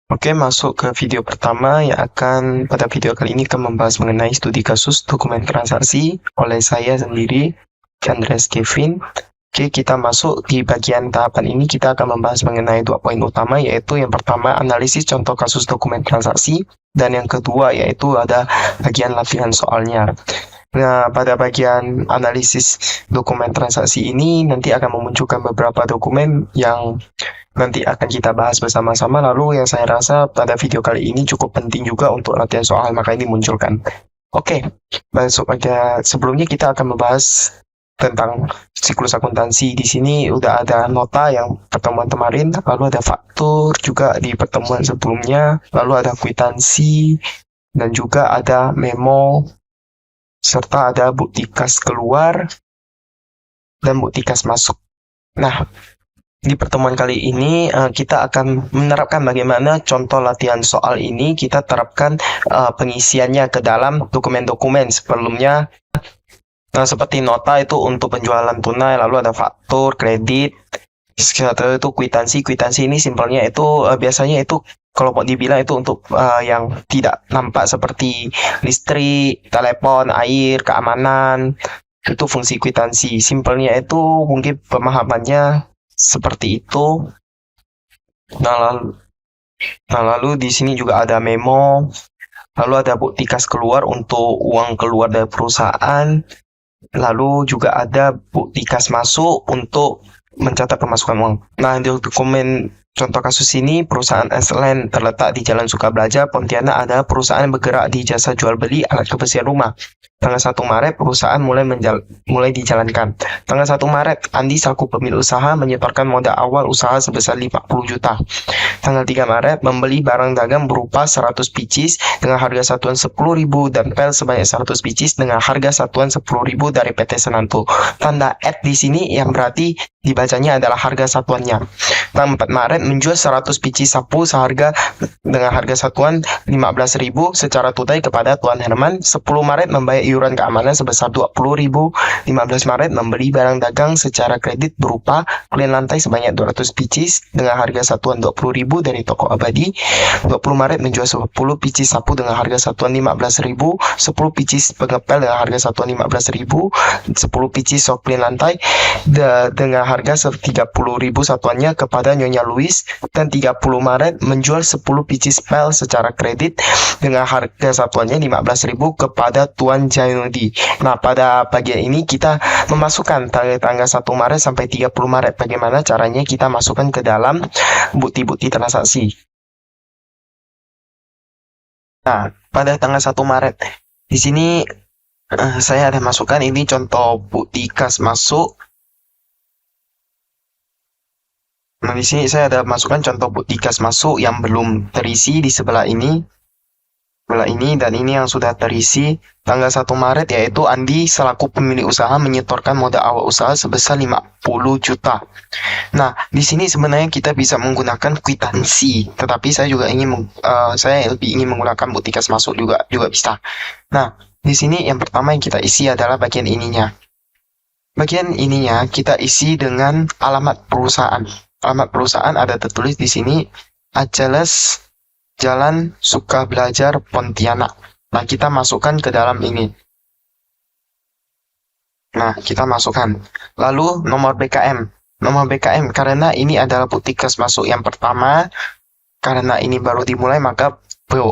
Oke, masuk ke video pertama yang pada video kali ini akan membahas mengenai studi kasus dokumen transaksi oleh saya sendiri, Andreas Kevin. Oke, kita masuk di bagian tahapan ini, kita akan membahas mengenai 2 poin utama, yaitu yang pertama analisis contoh kasus dokumen transaksi, dan yang kedua yaitu ada bagian latihan soalnya. Nah, pada bagian analisis dokumen transaksi ini nanti akan memunculkan beberapa dokumen yang nanti akan kita bahas bersama-sama. Lalu yang saya rasa pada video kali ini cukup penting juga untuk latihan soal, maka ini munculkan. Oke, masuk pada sebelumnya kita akan membahas tentang siklus akuntansi. Di sini udah ada nota yang pertemuan kemarin, lalu ada faktur juga di pertemuan sebelumnya, lalu ada kwitansi, dan juga ada memo, serta ada bukti kas keluar dan bukti kas masuk. Nah, di pertemuan kali ini kita akan menerapkan bagaimana contoh latihan soal ini kita terapkan pengisiannya ke dalam dokumen-dokumen sebelumnya. Nah, seperti nota itu untuk penjualan tunai, lalu ada faktur, kredit, setelah itu kwitansi. Kwitansi ini simpelnya itu biasanya itu kalau mau dibilang itu untuk yang tidak nampak seperti listrik, telepon, air, keamanan. Itu fungsi kwitansi. Simpelnya itu mungkin pemahamannya seperti itu. Nah, lalu di sini juga ada memo, lalu ada bukti kas keluar untuk uang keluar dari perusahaan, lalu juga ada bukti kas masuk untuk mencatat pemasukan uang. Nah, di dokumen contoh kasus ini, perusahaan S-Land terletak di Jalan Sukabelaja, Pontianak, ada perusahaan bergerak di jasa jual beli alat kebersihan rumah. Tanggal 1 Maret, perusahaan mulai dijalankan. Tanggal 1 Maret, Andi selaku pemilik usaha menyetorkan modal awal usaha sebesar 50 juta. Tanggal 3 Maret, membeli barang dagang berupa 100 pieces dengan harga satuan 10.000 dan pel sebanyak 100 pieces dengan harga satuan 10.000 dari PT Senanto. Tanda @ di sini yang berarti dibacanya adalah harga satuannya. Tanggal 4 Maret, menjual 100 pieces sapu dengan harga satuan 15.000 secara tunai kepada Tuan Herman. 10 Maret, membayar iuran keamanan sebesar 20.000. 15 Maret, membeli barang dagang secara kredit berupa klien lantai sebanyak 200 pieces dengan harga satuan 20.000 dari toko abadi. 20 Maret, menjual 10 pieces sapu dengan harga satuan 15.000, 10 pieces pengepel dengan harga satuan 15.000, 10 pieces sok klien lantai dengan harga 30.000 satuannya kepada Nyonya Louis. Dan 30 Maret, menjual 10 pieces pel secara kredit dengan harga satuannya 15.000 kepada Tuan Jainudi. Nah, pada bagian ini kita memasukkan tanggal 1 Maret sampai 30 Maret. Bagaimana caranya kita masukkan ke dalam bukti-bukti transaksi. Nah, pada tanggal 1 Maret, di sini saya ada masukkan ini contoh bukti kas masuk. Nah, di sini saya ada masukkan contoh bukti kas masuk yang belum terisi di sebelah ini, dan ini yang sudah terisi. Tanggal 1 Maret yaitu Andi selaku pemilik usaha menyetorkan modal awal usaha sebesar 50 juta. Nah, di sini sebenarnya kita bisa menggunakan kwitansi, tetapi saya lebih ingin menggunakan bukti kas masuk juga bisa. Nah, di sini yang pertama yang kita isi adalah bagian ininya. Bagian ininya kita isi dengan alamat perusahaan. Alamat perusahaan ada tertulis di sini, Ajeles Jalan Sukabelajar, Pontianak. Nah, kita masukkan ke dalam ini. Nah, kita masukkan. Lalu nomor BKM. Nomor BKM, karena ini adalah bukti kas masuk yang pertama, karena ini baru dimulai, maka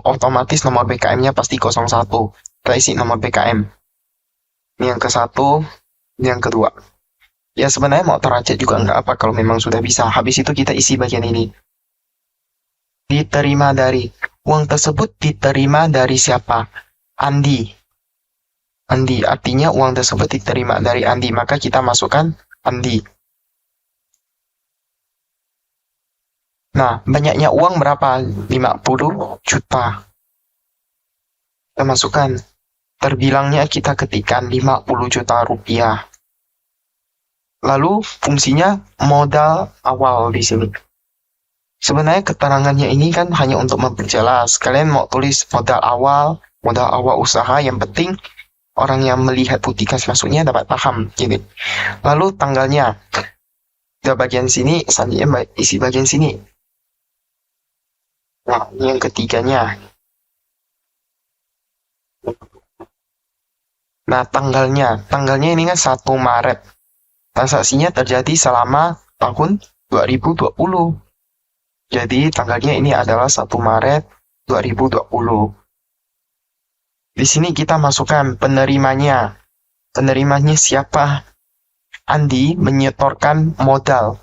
otomatis nomor BKM-nya pasti 01. Kita isi nomor BKM. Ini yang ke-1, ini yang kedua. Ya, sebenarnya mau teracet juga nggak apa kalau memang sudah bisa. Habis itu kita isi bagian ini. Diterima dari. Uang tersebut diterima dari siapa? Andi. Andi, artinya uang tersebut diterima dari Andi, maka kita masukkan Andi. Nah, banyaknya uang berapa? 50 juta. Kita masukkan. Terbilangnya kita ketikkan 50 juta rupiah. Lalu fungsinya modal awal di sini. Sebenarnya keterangannya ini kan hanya untuk memperjelas. Kalian mau tulis modal awal usaha, yang penting orang yang melihat bukti kas masuknya dapat paham gini. Lalu tanggalnya. Di bagian sini, selanjutnya isi bagian sini. Nah, ini yang ketiganya. Nah, tanggalnya ini kan 1 Maret. Transaksinya terjadi selama tahun 2020. Jadi tanggalnya ini adalah 1 Maret 2020. Di sini kita masukkan penerimanya. Penerimanya siapa? Andi menyetorkan modal.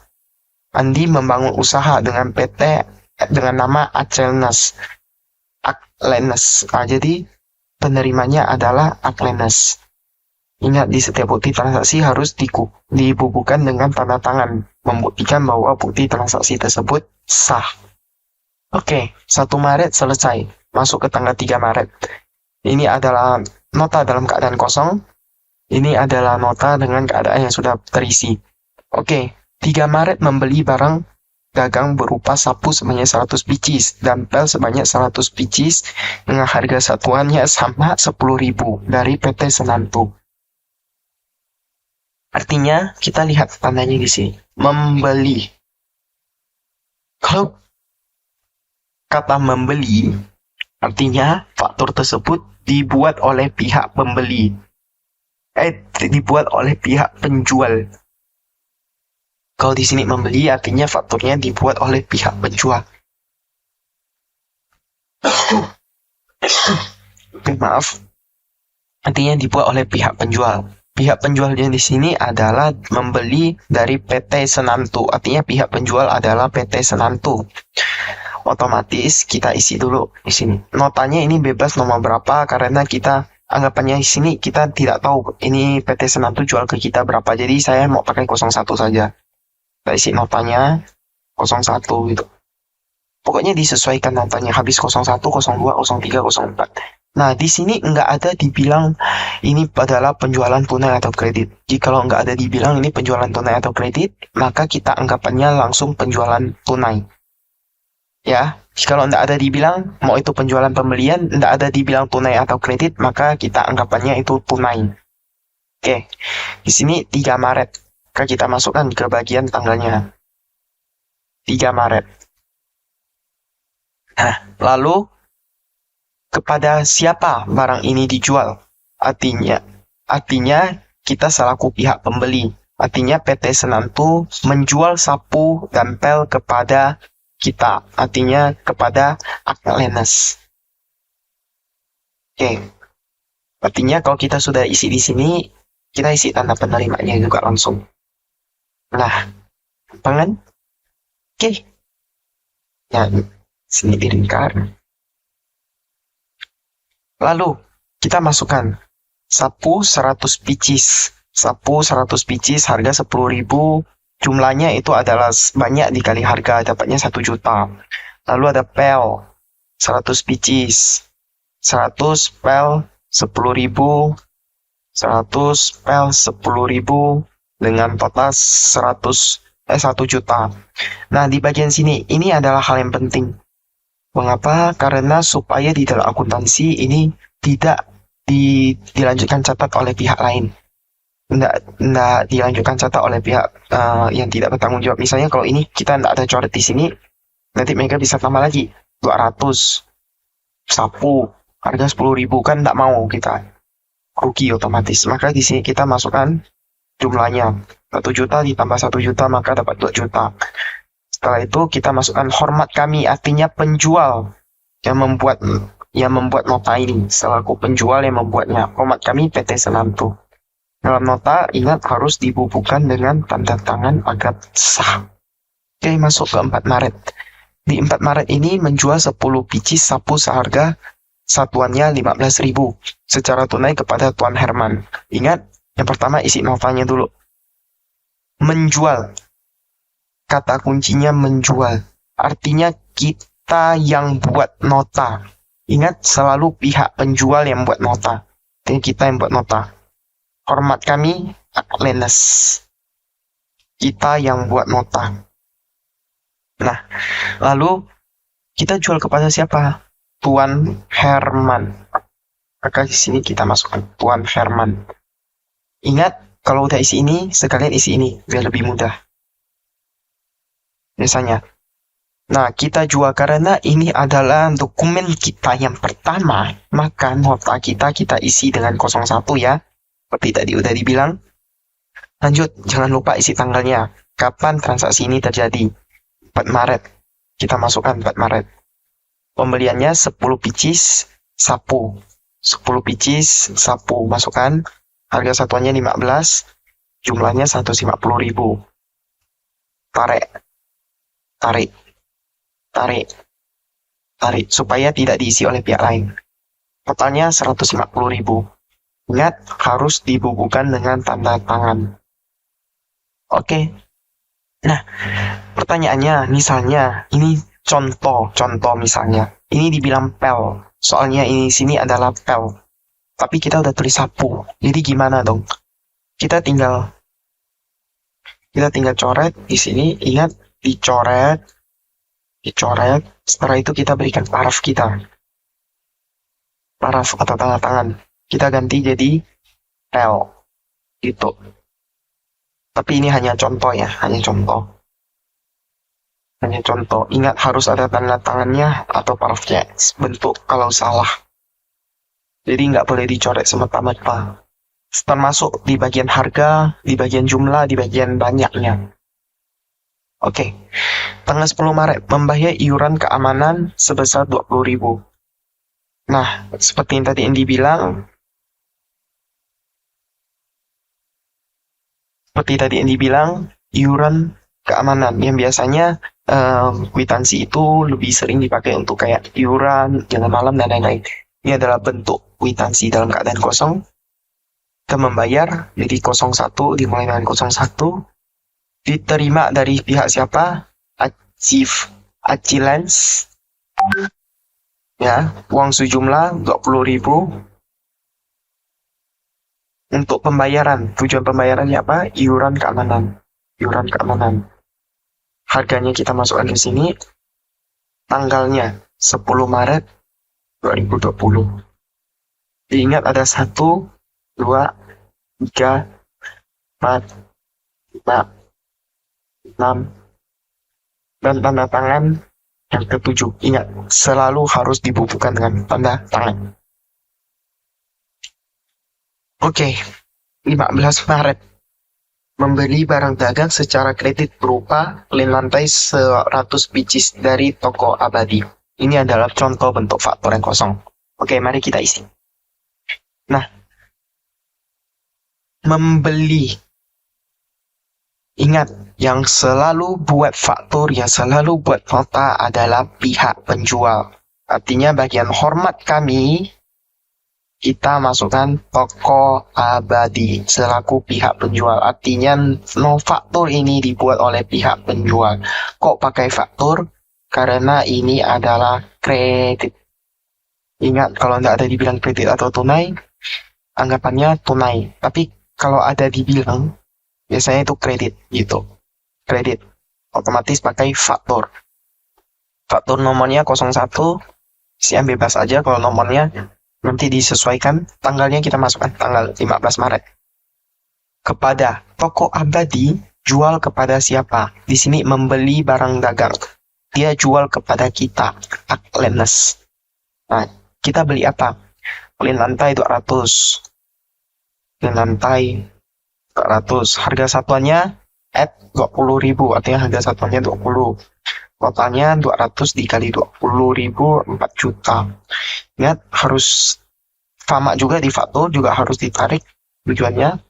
Andi membangun usaha dengan PT dengan nama Aklenes. Nah, jadi penerimanya adalah Aklenes. Ingat, di setiap bukti transaksi harus dibubuhkan dengan tanda tangan, membuktikan bahwa bukti transaksi tersebut sah. Oke, 1 Maret selesai. Masuk ke tanggal 3 Maret. Ini adalah nota dalam keadaan kosong. Ini adalah nota dengan keadaan yang sudah terisi. Oke, 3 Maret membeli barang dagang berupa sapu sebanyak 100 pieces dan pel sebanyak 100 pieces dengan harga satuannya sama 10.000 dari PT Senanto. Artinya, kita lihat tandanya di sini. Membeli. Kalau kata membeli, artinya faktur tersebut dibuat oleh pihak pembeli. Dibuat oleh pihak penjual. Kalau di sini membeli, artinya fakturnya dibuat oleh pihak penjual. Maaf. Artinya dibuat oleh pihak penjual. Pihak penjualnya di sini adalah membeli dari PT Senanto. Artinya pihak penjual adalah PT Senanto. Otomatis kita isi dulu di sini. Notanya ini bebas nomor berapa karena kita anggapannya di sini kita tidak tahu ini PT Senanto jual ke kita berapa. Jadi saya mau pakai 01 saja. Kita isi notanya 01 gitu. Pokoknya disesuaikan notanya, habis 01, 02, 03, 04. Nah, di sini nggak ada dibilang ini adalah penjualan tunai atau kredit. Jikalau nggak ada dibilang ini penjualan tunai atau kredit, maka kita anggapannya langsung penjualan tunai. Ya, jikalau nggak ada dibilang, mau itu penjualan pembelian, nggak ada dibilang tunai atau kredit, maka kita anggapannya itu tunai. Oke, di sini 3 Maret. Maka kita masukkan ke bagian tanggalnya. 3 Maret. Nah, lalu kepada siapa barang ini dijual? Artinya kita selaku pihak pembeli. Artinya PT Senanto menjual sapu dan pel kepada kita. Artinya kepada Aklenes. Oke. Artinya kalau kita sudah isi di sini, kita isi tanda penerimanya juga langsung. Nah, pangan. Oke. Ya, sini diringkar. Lalu, kita masukkan sapu 100 pieces. Sapu 100 pieces harga 10.000. Jumlahnya itu adalah banyak dikali harga, dapatnya 1 juta. Lalu ada pel 100 pieces. 100 pel 10.000. 100 pel 10.000 dengan total 1 juta. Nah, di bagian sini, ini adalah hal yang penting. Mengapa? Karena supaya di dalam akuntansi ini tidak dilanjutkan catat oleh pihak lain. Tidak dilanjutkan catat oleh pihak yang tidak bertanggung jawab. Misalnya kalau ini kita tidak ada coret di sini, nanti mereka bisa tambah lagi 200 sapu harga 10.000, kan tidak mau kita, rugi otomatis. Maka di sini kita masukkan jumlahnya 1 juta ditambah 1 juta maka dapat 2 juta. Setelah itu kita masukkan hormat kami, artinya penjual yang membuat nota ini, selaku penjual yang membuatnya. Hormat kami PT Senanto. Dalam nota ingat harus dibubuhkan dengan tanda tangan agar sah. Oke, masuk ke 4 Maret. Di 4 Maret ini menjual 10 pieces sapu seharga satuannya 15.000 secara tunai kepada Tuan Herman. Ingat, yang pertama isi notanya dulu. Menjual. Kata kuncinya menjual. Artinya kita yang buat nota. Ingat, selalu pihak penjual yang buat nota. Jadi kita yang buat nota. Hormat kami, Aklenes. Kita yang buat nota. Nah, lalu kita jual kepada siapa? Tuan Herman. Maka di sini kita masukkan Tuan Herman. Ingat, kalau udah isi ini, sekalian isi ini biar lebih mudah. Biasanya. Nah, kita jual karena ini adalah dokumen kita yang pertama, maka nota kita isi dengan 01 ya. Seperti tadi udah dibilang. Lanjut, jangan lupa isi tanggalnya. Kapan transaksi ini terjadi? 4 Maret. Kita masukkan 4 Maret. Pembeliannya 10 pieces sapu. 10 pieces sapu. Masukkan. Harga satuannya 15. Jumlahnya 150.000. Tarik. Supaya tidak diisi oleh pihak lain. Totalnya 150.000. Ingat, harus dibukukan dengan tanda tangan. Oke. Nah, pertanyaannya, misalnya, ini contoh misalnya. Ini dibilang pel. Soalnya ini sini adalah pel. Tapi kita udah tulis sapu. Jadi gimana dong? Kita tinggal coret di sini. Ingat, dicoret. Setelah itu kita berikan paraf kita. Paraf atau tanda tangan. Kita ganti jadi pel. Gitu. Tapi ini hanya contoh ya. Hanya contoh. Ingat harus ada tanda tangannya atau parafnya. Bentuk kalau salah. Jadi nggak boleh dicoret semata-mata. Termasuk di bagian harga, di bagian jumlah, di bagian banyaknya. Oke. Tanggal 10 Maret membayar iuran keamanan sebesar 20.000. Nah, seperti yang tadi Indi bilang, iuran keamanan yang biasanya kwitansi itu lebih sering dipakai untuk kayak iuran, jalan malam, dan lain-lain. Ini adalah bentuk kwitansi dalam keadaan kosong. Kita membayar, jadi 01 dimulai dengan 01. Diterima dari pihak siapa? Acilens. Ya, uang sejumlah 20.000. Untuk pembayaran, tujuan pembayarannya apa? Iuran keamanan. Harganya kita masukkan di sini. Tanggalnya 10 Maret 2020. Diingat ada 1, 2, 3, 4, 5, 6, dan tanda tangan yang ke-7. Ingat, selalu harus dibubuhkan dengan tanda tangan. Oke, 15 Maret. Membeli barang dagang secara kredit berupa lem lantai 100 pieces dari toko Abadi. Ini adalah contoh bentuk faktor yang kosong. Oke, mari kita isi. Nah, membeli. Ingat, yang selalu buat faktur, yang selalu buat nota adalah pihak penjual. Artinya bagian hormat kami, kita masukkan toko Abadi selaku pihak penjual. Artinya faktur ini dibuat oleh pihak penjual. Kok pakai faktur? Karena ini adalah kredit. Ingat, kalau tidak ada dibilang kredit atau tunai, anggapannya tunai. Tapi kalau ada dibilang, biasanya itu kredit gitu. Kredit. Otomatis pakai faktur. Faktur nomornya 01. Siap bebas aja kalau nomornya. Nanti disesuaikan. Tanggalnya kita masukkan tanggal 15 Maret. Kepada toko Abadi, jual kepada siapa? Di sini membeli barang dagang. Dia jual kepada kita. Acilens. Nah, kita beli apa? Beli lantai 200. Beli lantai 200. Harga satuannya 20.000, artinya harga satuannya 20. Totalnya 200 dikali 20.000, 4 juta. Ingat, harus sama juga di faktur, juga harus ditarik tujuannya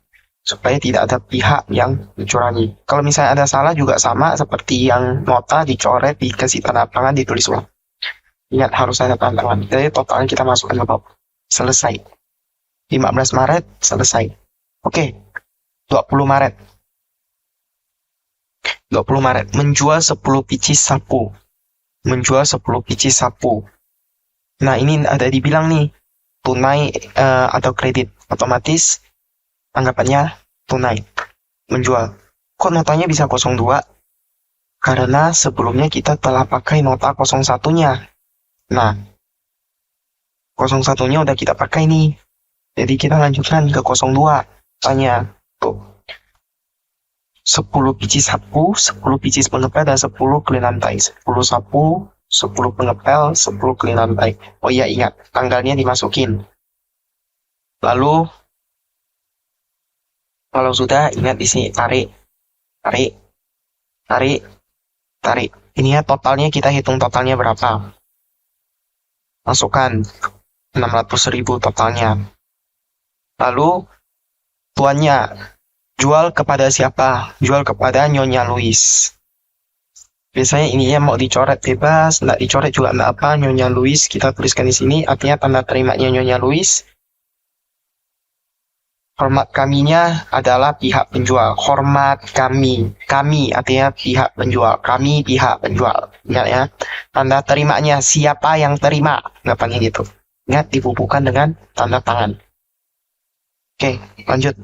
supaya tidak ada pihak yang mencurangi. Kalau misalnya ada salah juga sama seperti yang nota, dicoret, dikasih tanda tangan, ditulis ulang. Ingat, harus ada tanda tangan. Jadi totalnya kita masukkan ke bawah. Selesai. 15 Maret selesai. Oke. 20 Maret. Menjual 10 pieces sapu. Nah, ini ada dibilang nih, tunai atau kredit. Otomatis anggapannya tunai. Menjual. Kok notanya bisa 02? Karena sebelumnya kita telah pakai nota 01-nya. Nah, 01-nya udah kita pakai nih. Jadi kita lanjutkan ke 02. Tanya. Tuh. 10 biji sapu, 10 biji pengepel, dan 10 keli lantai. 10 sapu, 10 pengepel, 10 keli lantai. Oh iya, ingat, tanggalnya dimasukin. Lalu, kalau sudah, ingat di sini, tarik, tarik, tarik, tarik. Ini ya totalnya, kita hitung totalnya berapa. Masukkan 600.000 totalnya. Lalu, tuannya, jual kepada siapa? Jual kepada Nyonya Louis. Biasanya ininya mau dicoret bebas, nggak dicoret juga nggak apa. Nyonya Louis kita tuliskan di sini, artinya tanda terimanya Nyonya Louis. Hormat kaminya adalah pihak penjual. Hormat kami, kami artinya pihak penjual. Kami pihak penjual. Ingat ya, tanda terimanya siapa yang terima, gampangnya gitu. Ingat dibubuhkan dengan tanda tangan. Oke, lanjut.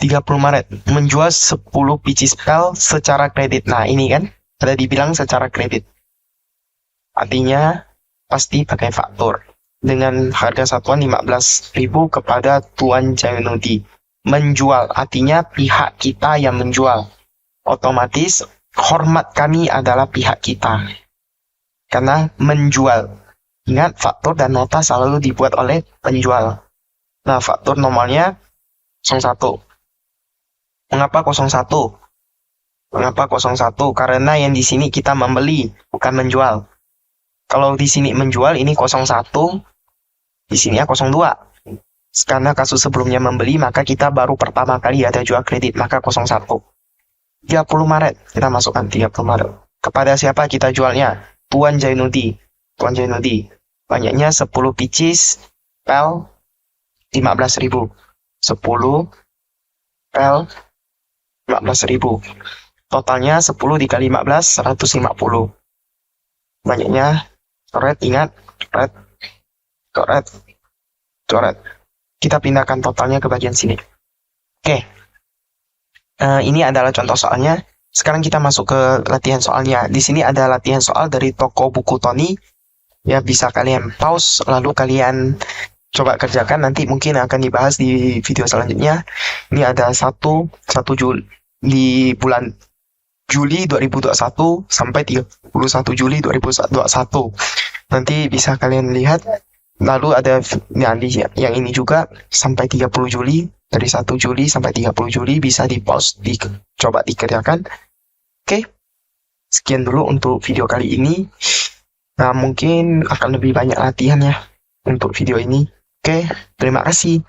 30 Maret, menjual 10 biji spell secara kredit. Nah, ini kan, ada dibilang secara kredit. Artinya, pasti pakai faktur. Dengan harga satuan 15.000 kepada Tuan Jainudi. Menjual, artinya pihak kita yang menjual. Otomatis, hormat kami adalah pihak kita. Karena menjual. Ingat, faktur dan nota selalu dibuat oleh penjual. Nah, faktur nomornya 01. Mengapa 01? Mengapa 01? Karena yang di sini kita membeli, bukan menjual. Kalau di sini menjual, ini 01. Di sini ya 02. Karena kasus sebelumnya membeli, maka kita baru pertama kali ada jual kredit, maka 01. 30 Maret, kita masukkan 30 Maret. Kepada siapa kita jualnya? Tuan Jainudi. Tuan Jainudi. Banyaknya 10 biji pel 15.000. 10 pel 15.000. Totalnya 10 dikali 15, 150. Banyaknya, coret, ingat, coret, coret, coret. Kita pindahkan totalnya ke bagian sini. Oke. Ini adalah contoh soalnya. Sekarang kita masuk ke latihan soalnya. Di sini ada latihan soal dari toko buku Tony. Ya, bisa kalian pause, lalu kalian coba kerjakan. Nanti mungkin akan dibahas di video selanjutnya. Ini ada 1 Juli di bulan Juli 2021 sampai 31 Juli 2021. Nanti bisa kalian lihat. Lalu ada yang ini juga sampai 30 Juli. Dari 1 Juli sampai 30 Juli bisa di-pause, coba dikerjakan. Oke. Sekian dulu untuk video kali ini. Nah, mungkin akan lebih banyak latihan ya untuk video ini. Oke, terima kasih.